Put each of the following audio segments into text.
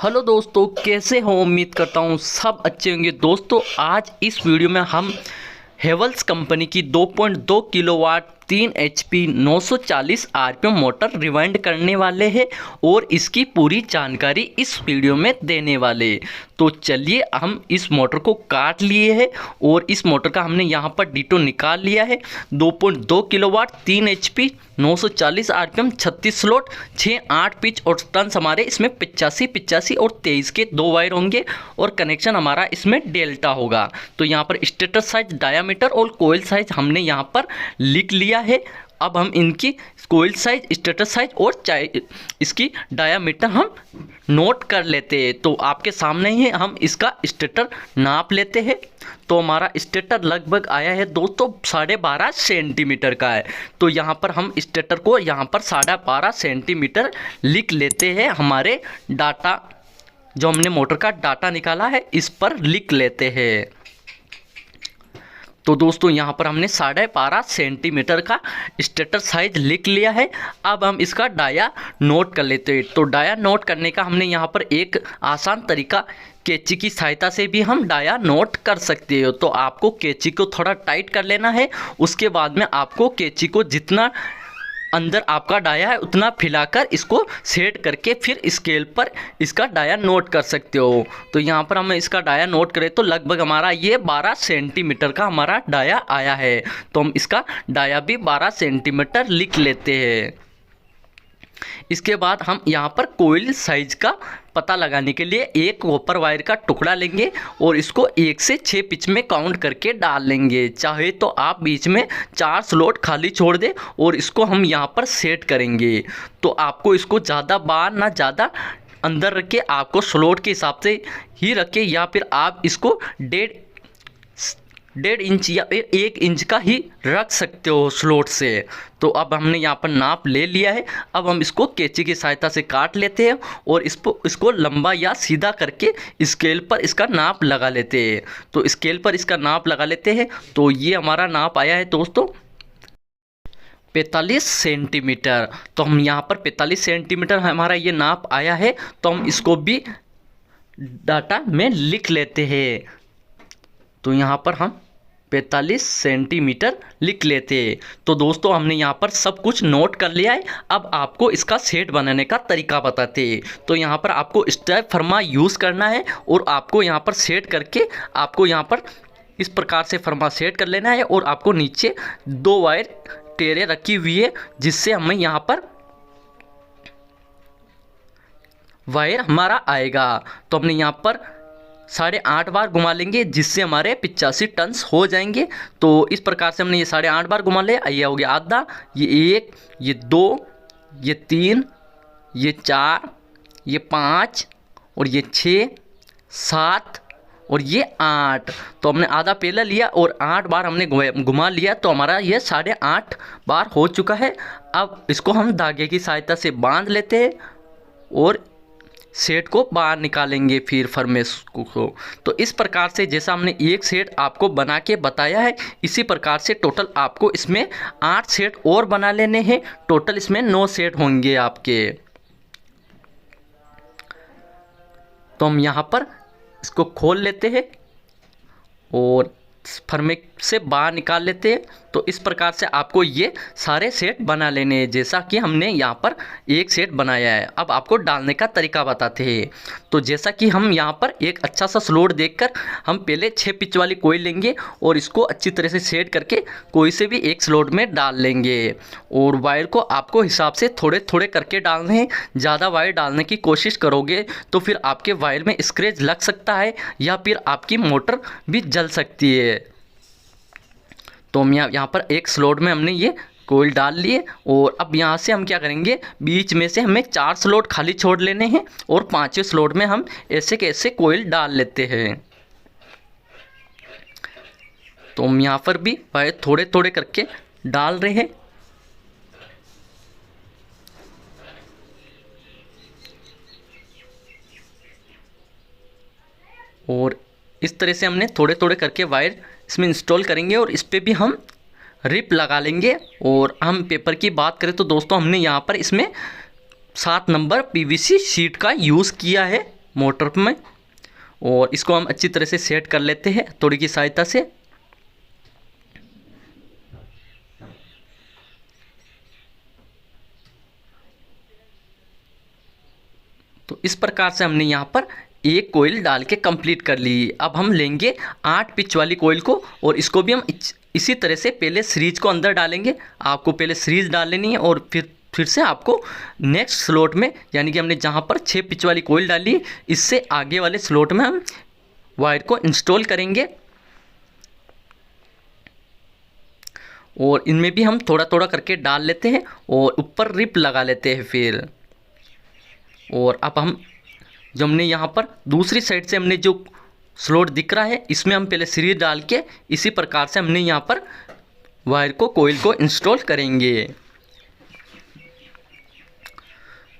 Hello दोस्तों, कैसे हो? उम्मीद करता हूँ सब अच्छे होंगे। दोस्तों आज इस वीडियो में हम हेवल्स कंपनी की 2.2 kilowatt 3 HP 940 RPM motor rewind करने वाले हैं और इसकी पूरी जानकारी इस वीडियो में देने वाले। तो चलिए, हम इस मोटर को काट लिए हैं और इस मोटर का हमने यहाँ पर डीटो निकाल लिया है। 2.2 kilowatt 3 HP 940 RPM 36 slot 6-8 pitch और टर्न्स हमारे इसमें 85 और 23 के 2 वायर होंगे और कनेक्शन हमारा इसमें डेल्टा होगा। तो यहाँ पर स्टेटर साइज, डायामीटर और कोयल साइज हमने यहाँ पर लिख लिया है। अब हम इनकी कोयल साइज, स्टेटर साइज और इसकी डायामीटर हम नोट कर लेते हैं। तो आपके सामने ही हम इसका स्टेटर नाप लेते हैं। तो हमारा स्टेटर लगभग आया है दोस्तों 12.5 सेंटीमीटर का है। तो यहाँ पर हम स्टेटर को यहाँ पर 12.5 सेंटीमीटर लिख लेते हैं। हमारे डाटा जो हमने मोटर का डाटा निकाला है इस पर लिख लेते हैं। तो दोस्तों यहाँ पर हमने 12.5 सेंटीमीटर का स्टेटर साइज लिख लिया है। अब हम इसका डाया नोट कर लेते हैं। तो डाया नोट करने का हमने यहाँ पर एक आसान तरीका, कैंची की सहायता से भी हम डाया नोट कर सकते हो। तो आपको कैंची को थोड़ा टाइट कर लेना है। उसके बाद में आपको कैंची को जितना अंदर आपका डाया है उतना फैलाकर इसको सेट करके फिर स्केल पर इसका डाया नोट कर सकते हो। तो यहाँ पर हम इसका डाया नोट करें तो लगभग हमारा ये 12 सेंटीमीटर का हमारा डाया आया है। तो हम इसका डाया भी 12 सेंटीमीटर लिख लेते हैं। इसके बाद हम यहाँ पर कोयल साइज का पता लगाने के लिए एक कॉपर वायर का टुकड़ा लेंगे और इसको 1 से 6 पिच में काउंट करके डाल लेंगे। चाहे तो आप बीच में 4 स्लॉट खाली छोड़ दें और इसको हम यहाँ पर सेट करेंगे। तो आपको इसको ज़्यादा बाहर ना ज़्यादा अंदर रख के, आपको स्लॉट के हिसाब से ही रखें या फिर आप इसको 1.5 इंच या 1 इंच का ही रख सकते हो स्लॉट से। तो अब हमने यहाँ पर नाप ले लिया है। अब हम इसको कैंची की सहायता से काट लेते हैं और इसको लंबा या सीधा करके स्केल पर इसका नाप लगा लेते हैं। तो स्केल पर इसका नाप लगा लेते हैं। तो ये हमारा नाप आया है दोस्तों 45 सेंटीमीटर। तो हम यहाँ पर 45 सेंटीमीटर हमारा ये नाप आया है। तो हम इसको भी डाटा में लिख लेते हैं। तो यहाँ पर हम 45 सेंटीमीटर लिख लेते हैं। तो दोस्तों हमने यहाँ पर सब कुछ नोट कर लिया है। अब आपको इसका सेट बनाने का तरीका बताते हैं। तो यहाँ पर आपको स्टेप फर्मा यूज़ करना है और आपको यहाँ पर सेट करके आपको यहाँ पर इस प्रकार से फर्मा सेट कर लेना है और आपको नीचे 2 वायर टेरे रखी हुई है जिससे हमें यहाँ पर वायर हमारा आएगा। तो हमने यहाँ पर 8.5 बार घुमा लेंगे जिससे हमारे 85 टन्स हो जाएंगे। तो इस प्रकार से हमने ये 8.5 बार घुमा लिया। ये हो गया आधा, ये 1, ये 2, ये 3, ये 4, ये 5 और ये 6, 7 और ये 8। तो हमने आधा पहले लिया और 8 बार हमने घुमा लिया। तो हमारा ये 8.5 बार हो चुका है। अब इसको हम धागे की सहायता से बांध लेते हैं और सेट को बाहर निकालेंगे फिर फर्मेस को। तो इस प्रकार से जैसा हमने एक सेट आपको बना के बताया है, इसी प्रकार से टोटल आपको इसमें 8 सेट और बना लेने हैं। टोटल इसमें 9 सेट होंगे आपके। तो हम यहाँ पर इसको खोल लेते हैं और फर्मे से बाहर निकाल लेते हैं। तो इस प्रकार से आपको ये सारे सेट बना लेने हैं जैसा कि हमने यहाँ पर एक सेट बनाया है। अब आपको डालने का तरीका बताते हैं। तो जैसा कि हम यहाँ पर एक अच्छा सा स्लॉट देखकर हम पहले 6 पिच वाली कोई लेंगे और इसको अच्छी तरह से सेट करके कोई से भी एक स्लॉट में डाल लेंगे और वायर को आपको हिसाब से थोड़े थोड़े करके डालने हैं। ज़्यादा वायर डालने की कोशिश करोगे तो फिर आपके वायर में स्क्रैच लग सकता है या फिर आपकी मोटर भी जल सकती है। तो हम यहाँ पर एक स्लॉट में हमने ये कोयल डाल लिए और अब यहाँ से हम क्या करेंगे, बीच में से हमें 4 स्लॉट खाली छोड़ लेने हैं और 5वें स्लॉट में हम ऐसे कैसे कोयल डाल लेते हैं। तो हम यहाँ पर भी वायर थोड़े थोड़े करके डाल रहे हैं। और इस तरह से हमने थोड़े थोड़े करके वायर इसमें इंस्टॉल करेंगे और इस पर भी हम रिप लगा लेंगे। और हम पेपर की बात करें तो दोस्तों हमने यहाँ पर इसमें 7 नंबर पीवीसी शीट का यूज़ किया है। मोटर में, और इसको हम अच्छी तरह से सेट कर लेते हैं हथौड़ी की सहायता से। तो इस प्रकार से हमने यहाँ पर एक कोयल डाल के कंप्लीट कर ली। अब हम लेंगे 8 पिच वाली कोयल को, और इसको भी हम इसी तरह से पहले सीरीज को अंदर डालेंगे। आपको पहले सीरीज डाल लेनी है और फिर से आपको नेक्स्ट स्लॉट में, यानी कि हमने जहाँ पर 6 पिच वाली कोयल डाली, इससे आगे वाले स्लॉट में हम वायर को इंस्टॉल करेंगे। और इनमें भी हम थोड़ा थोड़ा करके डाल लेते हैं और ऊपर रिप लगा लेते हैं फिर। और अब हम जो हमने यहाँ पर दूसरी साइड से हमने जो स्लॉट दिख रहा है, इसमें हम पहले सीरीज डाल के इसी प्रकार से हमने यहाँ पर वायर को, कोयल को इंस्टॉल करेंगे।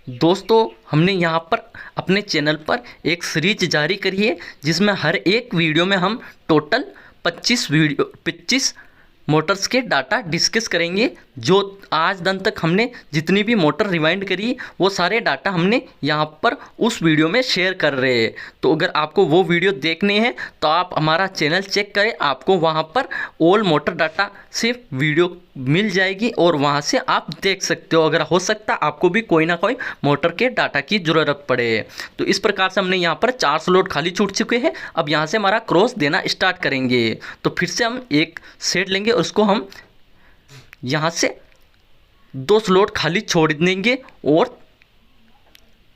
दोस्तों, हमने यहाँ पर अपने चैनल पर एक सीरीज जारी करी है, जिसमें हर एक वीडियो में हम टोटल 25 मोटर्स के डाटा डिस्कस करेंगे। जो आज दिन तक हमने जितनी भी मोटर रिवाइंड करी, वो सारे डाटा हमने यहाँ पर उस वीडियो में शेयर कर रहे हैं। तो अगर आपको वो वीडियो देखने हैं तो आप हमारा चैनल चेक करें, आपको वहाँ पर ऑल मोटर डाटा से वीडियो मिल जाएगी और वहाँ से आप देख सकते हो। अगर हो सकता आपको भी कोई ना कोई मोटर के डाटा की ज़रूरत पड़े। तो इस प्रकार से हमने यहाँ पर 4 स्लॉट खाली छूट चुके हैं। अब यहाँ से हमारा क्रॉस देना स्टार्ट करेंगे। तो फिर से हम एक सेट लेंगे और उसको हम यहाँ से 2 स्लॉट खाली छोड़ देंगे, और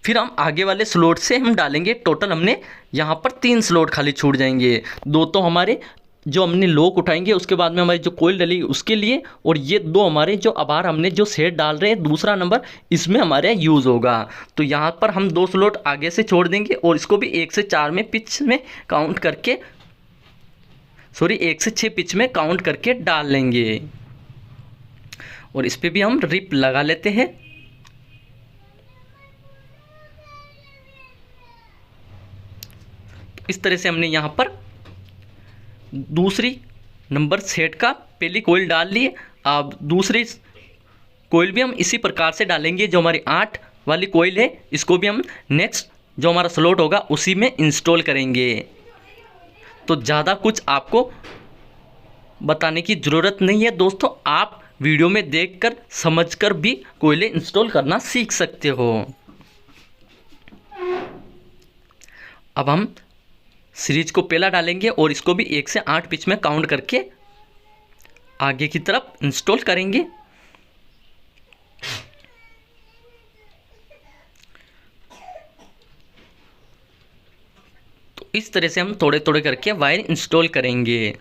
फिर हम आगे वाले स्लॉट से हम डालेंगे। टोटल हमने यहाँ पर 3 स्लॉट खाली छूट जाएंगे। 2 तो हमारे जो हमने लॉक उठाएंगे, उसके बाद में हमारी जो कोयल डलेगी उसके लिए, और ये 2 हमारे जो आबार हमने जो सेट डाल रहे हैं दूसरा नंबर, इसमें हमारे यूज़ होगा। तो यहाँ पर हम 2 स्लॉट आगे से छोड़ देंगे और इसको भी 1 से 4 में पिच में काउंट करके, 1 से 6 पिच में काउंट करके डाल लेंगे। और इस पर भी हम रिप लगा लेते हैं। इस तरह से हमने यहाँ पर दूसरी नंबर सेट का पहली कोयल डाल लिए। अब दूसरी कोयल भी हम इसी प्रकार से डालेंगे। जो हमारी 8 वाली कोयल है, इसको भी हम नेक्स्ट जो हमारा स्लॉट होगा उसी में इंस्टॉल करेंगे। तो ज़्यादा कुछ आपको बताने की ज़रूरत नहीं है दोस्तों, आप वीडियो में देखकर समझकर भी कोयले इंस्टॉल करना सीख सकते हो। अब हम सीरीज को पहला डालेंगे और इसको भी 1 से 8 पिच में काउंट करके आगे की तरफ इंस्टॉल करेंगे। तो इस तरह से हम थोड़े थोड़े करके वायर इंस्टॉल करेंगे।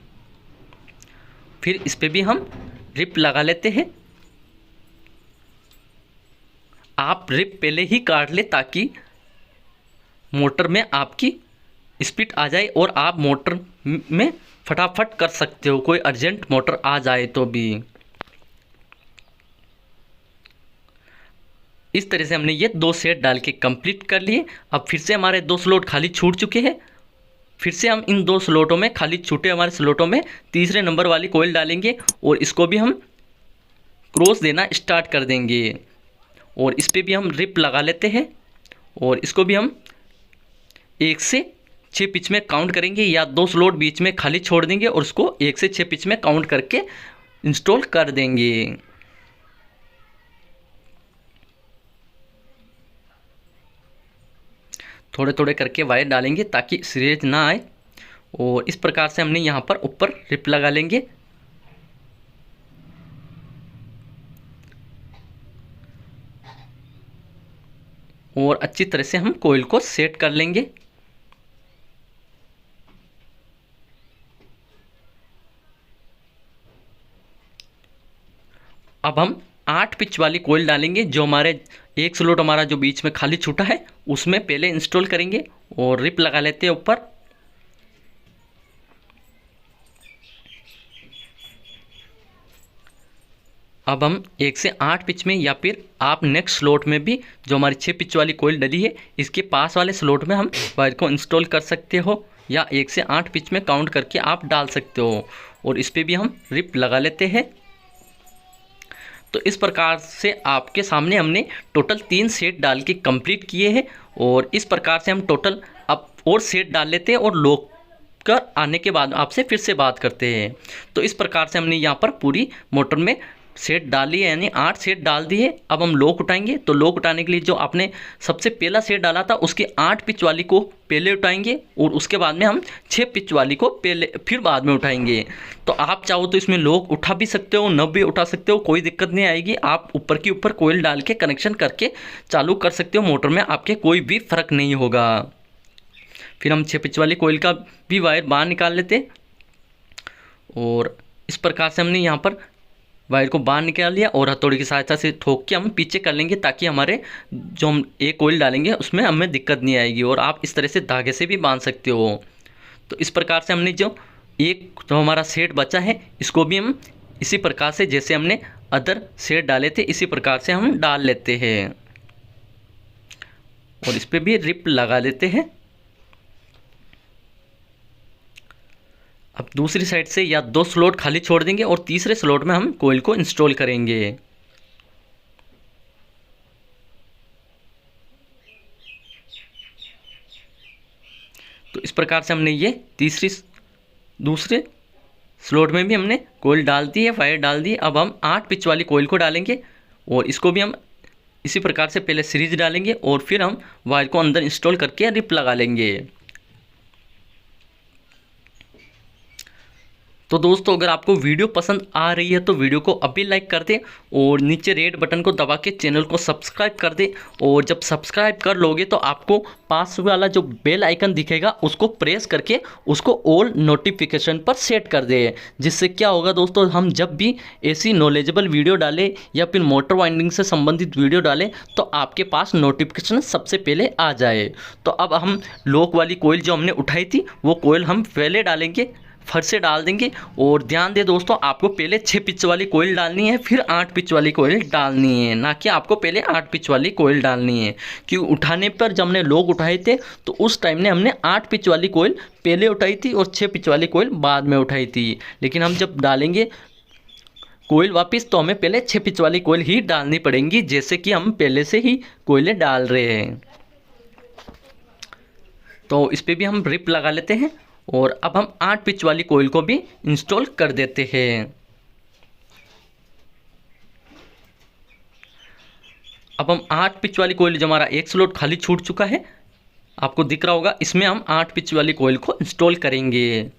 फिर इस पे भी हम रिप लगा लेते हैं। आप रिप पहले ही काट ले ताकि मोटर में आपकी स्पीड आ जाए और आप मोटर में फटाफट कर सकते हो, कोई अर्जेंट मोटर आ जाए तो भी। इस तरह से हमने ये 2 सेट डाल के कंप्लीट कर लिए। अब फिर से हमारे 2 स्लॉट खाली छूट चुके हैं। फिर से हम इन 2 स्लॉटों में, खाली छूटे हमारे स्लॉटों में, तीसरे नंबर वाली कोयल डालेंगे और इसको भी हम क्रॉस देना स्टार्ट कर देंगे। और इस पे भी हम रिप लगा लेते हैं और इसको भी हम 1 से 6 पिच में काउंट करेंगे, या 2 स्लॉट बीच में खाली छोड़ देंगे और उसको 1 से 6 पिच में काउंट करके इंस्टॉल कर देंगे। थोड़े थोड़े करके वायर डालेंगे ताकि सीरीज ना आए। और इस प्रकार से हमने यहाँ पर ऊपर रिप लगा लेंगे। और अच्छी तरह से हम कोयल को सेट कर लेंगे। अब हम 8 पिच वाली कोयल डालेंगे। जो हमारे एक स्लॉट हमारा जो बीच में खाली छूटा है उसमें पहले इंस्टॉल करेंगे और रिप लगा लेते हैं ऊपर। अब हम 1 से 8 पिच में, या फिर आप नेक्स्ट स्लॉट में भी जो हमारी 6 पिच वाली कोयल डली है इसके पास वाले स्लॉट में हम वायर को इंस्टॉल कर सकते हो, या 1 से 8 पिच में काउंट करके आप डाल सकते हो। और इस पे भी हम रिप लगा लेते हैं। तो इस प्रकार से आपके सामने हमने टोटल 3 सेट डाल के कंप्लीट किए हैं। और इस प्रकार से हम टोटल अब और सेट डाल लेते हैं और लॉक कर आने के बाद आपसे फिर से बात करते हैं। तो इस प्रकार से हमने यहाँ पर पूरी मोटर में सेट डाली है, यानी 8 सेट डाल दिए। अब हम लॉक उठाएंगे, तो लॉक उठाने के लिए जो आपने सबसे पहला सेट डाला था उसकी 8 पिच वाली को पहले उठाएंगे और उसके बाद में हम 6 पिच वाली को पहले फिर बाद में उठाएंगे। तो आप चाहो तो इसमें लॉक उठा भी सकते हो, न भी उठा सकते हो, कोई दिक्कत नहीं आएगी। आप ऊपर के ऊपर कोयल डाल के कनेक्शन करके चालू कर सकते हो, मोटर में आपके कोई भी फ़र्क नहीं होगा। फिर हम 6 पिच वाली कोयल का भी वायर बाहर निकाल लेते और इस प्रकार से हमने यहाँ पर वायर को बाहर निकाल लिया और हथौड़ी की सहायता से ठोक के हम पीछे कर लेंगे, ताकि हमारे जो हम एक कोयल डालेंगे उसमें हमें दिक्कत नहीं आएगी। और आप इस तरह से धागे से भी बांध सकते हो। तो इस प्रकार से हमने जो हमारा सेट बचा है इसको भी हम इसी प्रकार से जैसे हमने अदर सेट डाले थे इसी प्रकार से हम डाल लेते हैं और इस पर भी रिप लगा लेते हैं। अब दूसरी साइड से या 2 स्लॉट खाली छोड़ देंगे और तीसरे स्लॉट में हम कोयल को इंस्टॉल करेंगे। तो इस प्रकार से हमने ये दूसरे स्लॉट में भी हमने कोयल डाल दी है, वायर डाल दी। अब हम 8 पिच वाली कोयल को डालेंगे और इसको भी हम इसी प्रकार से पहले सीरीज डालेंगे और फिर हम वायर को अंदर इंस्टॉल करके रिप लगा लेंगे। तो दोस्तों अगर आपको वीडियो पसंद आ रही है तो वीडियो को अभी लाइक कर दें और नीचे रेड बटन को दबा के चैनल को सब्सक्राइब कर दें। और जब सब्सक्राइब कर लोगे तो आपको पास वाला जो बेल आइकन दिखेगा उसको प्रेस करके उसको ऑल नोटिफिकेशन पर सेट कर दें। जिससे क्या होगा दोस्तों, हम जब भी ऐसी नॉलेजेबल वीडियो डालें या फिर मोटर वाइंडिंग से संबंधित वीडियो डालें तो आपके पास नोटिफिकेशन सबसे पहले आ जाए। तो अब हम लॉक वाली कोयल जो हमने उठाई थी वो कोयल हम पहले डालेंगे, फर्स्ट से डाल देंगे। और ध्यान दें दोस्तों, आपको पहले 6 पिच वाली कोयल डालनी है फिर 8 पिच वाली कोयल डालनी है, ना कि आपको पहले 8 पिच वाली कोयल डालनी है। क्योंकि उठाने पर जब हमने लोग उठाए थे तो उस टाइम ने हमने 8 पिच वाली कोयल पहले उठाई थी और 6 पिच वाली कोयल बाद में उठाई थी। लेकिन हम जब डालेंगे कोयल वापस तो हमें पहले 6 पिच वाली कोयल ही डालनी पड़ेंगी, जैसे कि हम पहले से ही कोयलें डाल रहे हैं। तो इस पर भी हम रिप लगा लेते हैं और अब हम 8 पिच वाली कोयल को भी इंस्टॉल कर देते हैं। अब हम 8 पिच वाली कोयल जो हमारा एक स्लॉट खाली छूट चुका है आपको दिख रहा होगा, इसमें हम 8 पिच वाली कोयल को इंस्टॉल करेंगे।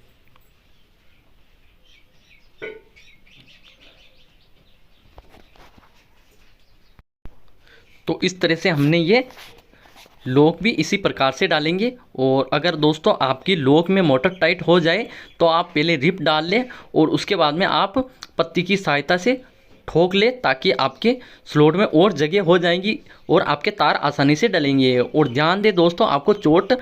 तो इस तरह से हमने ये लॉक भी इसी प्रकार से डालेंगे। और अगर दोस्तों आपकी लॉक में मोटर टाइट हो जाए तो आप पहले रिप डाल लें और उसके बाद में आप पत्ती की सहायता से ठोक लें, ताकि आपके स्लॉट में और जगह हो जाएंगी और आपके तार आसानी से डलेंगे। और ध्यान दें दोस्तों, आपको चोट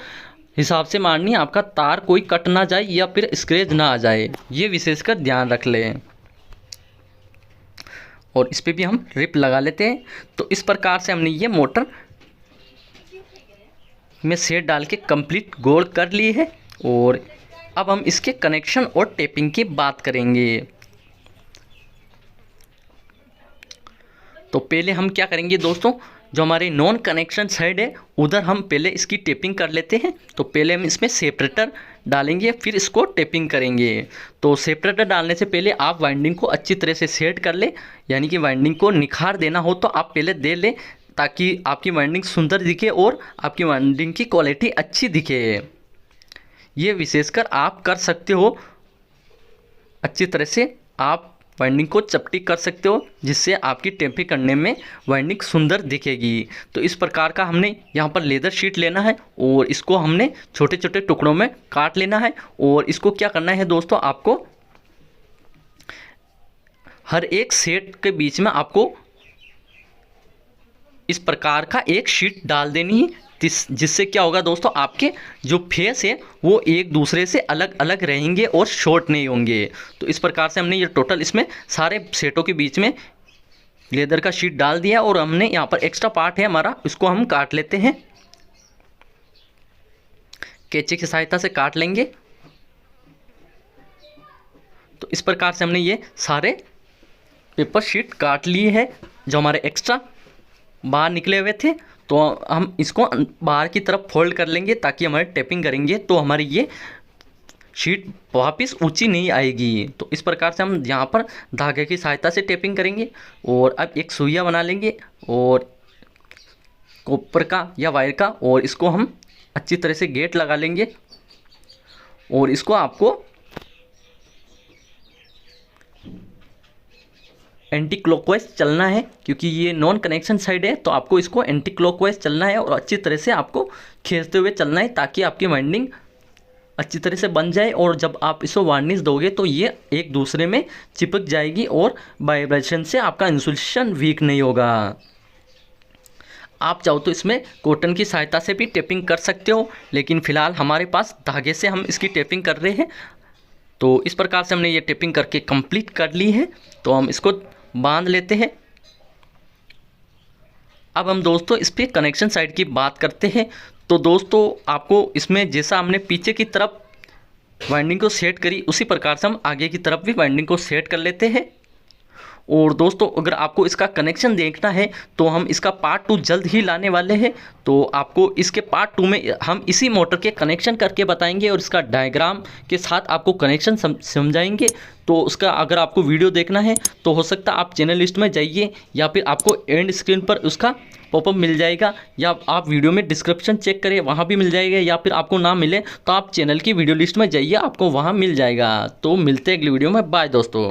हिसाब से मारनी है, आपका तार कोई कट ना जाए या फिर स्क्रैच ना आ जाए, ये विशेषकर ध्यान रख लें। और इस पर भी हम रिप लगा लेते हैं। तो इस प्रकार से हमने ये मोटर में सेट डाल के कंप्लीट गोल कर ली है। और अब हम इसके कनेक्शन और टेपिंग की बात करेंगे। तो पहले हम क्या करेंगे दोस्तों, जो हमारे नॉन कनेक्शन साइड है उधर हम पहले इसकी टेपिंग कर लेते हैं। तो पहले हम इसमें सेपरेटर डालेंगे फिर इसको टेपिंग करेंगे। तो सेपरेटर डालने से पहले आप वाइंडिंग को अच्छी तरह से सेट कर ले, यानी कि वाइंडिंग को निखार देना हो तो आप पहले दे लें, ताकि आपकी वाइंडिंग सुंदर दिखे और आपकी वाइंडिंग की क्वालिटी अच्छी दिखे। ये विशेषकर आप कर सकते हो, अच्छी तरह से आप वाइंडिंग को चपटी कर सकते हो, जिससे आपकी टेपिंग करने में वाइंडिंग सुंदर दिखेगी। तो इस प्रकार का हमने यहाँ पर लेदर शीट लेना है और इसको हमने छोटे छोटे टुकड़ों में काट लेना है। और इसको क्या करना है दोस्तों, आपको हर एक सेट के बीच में आपको इस प्रकार का एक शीट डाल देनी है, जिससे क्या होगा दोस्तों, आपके जो फेस है वो एक दूसरे से अलग अलग रहेंगे और शॉर्ट नहीं होंगे। तो इस प्रकार से हमने ये टोटल इसमें सारे सेटों के बीच में लेदर का शीट डाल दिया। और हमने यहाँ पर एक्स्ट्रा पार्ट है हमारा, इसको हम काट लेते हैं, कैंची की सहायता से काट लेंगे। तो इस प्रकार से हमने ये सारे पेपर शीट काट लिए हैं जो हमारे एक्स्ट्रा बाहर निकले हुए थे। तो हम इसको बाहर की तरफ फोल्ड कर लेंगे ताकि हमारे टेपिंग करेंगे तो हमारी ये शीट वापस ऊंची नहीं आएगी। तो इस प्रकार से हम यहाँ पर धागे की सहायता से टेपिंग करेंगे। और अब एक सुइया बना लेंगे और कॉपर का या वायर का, और इसको हम अच्छी तरह से गेट लगा लेंगे। और इसको आपको एंटी क्लॉकवाइज चलना है, क्योंकि ये नॉन कनेक्शन साइड है, तो आपको इसको एंटी क्लॉकवाइज चलना है और अच्छी तरह से आपको खींचते हुए चलना है ताकि आपकी वाइंडिंग अच्छी तरह से बन जाए। और जब आप इसको वार्निश दोगे तो ये एक दूसरे में चिपक जाएगी और वाइब्रेशन से आपका इंसुलेशन वीक नहीं होगा। आप चाहो तो इसमें कॉटन की सहायता से भी टेपिंग कर सकते हो, लेकिन फ़िलहाल हमारे पास धागे से हम इसकी टेपिंग कर रहे हैं। तो इस प्रकार से हमने ये टेपिंग करके कंप्लीट कर ली है। तो हम इसको बांध लेते हैं। अब हम दोस्तों इस पर कनेक्शन साइड की बात करते हैं। तो दोस्तों आपको इसमें जैसा हमने पीछे की तरफ वाइंडिंग को सेट करी, उसी प्रकार से हम आगे की तरफ भी वाइंडिंग को सेट कर लेते हैं। और दोस्तों अगर आपको इसका कनेक्शन देखना है तो हम इसका पार्ट 2 जल्द ही लाने वाले हैं। तो आपको इसके पार्ट 2 में हम इसी मोटर के कनेक्शन करके बताएंगे और इसका डायग्राम के साथ आपको कनेक्शन समझाएंगे। तो उसका अगर आपको वीडियो देखना है तो हो सकता है आप चैनल लिस्ट में जाइए, या फिर आपको एंड स्क्रीन पर उसका पॉपअप मिल जाएगा, या आप वीडियो में डिस्क्रिप्शन चेक करिए वहाँ भी मिल जाएगा, या फिर आपको ना मिले तो आप चैनल की वीडियो लिस्ट में जाइए, आपको वहाँ मिल जाएगा। तो मिलते हैं अगली वीडियो में। बाय दोस्तों।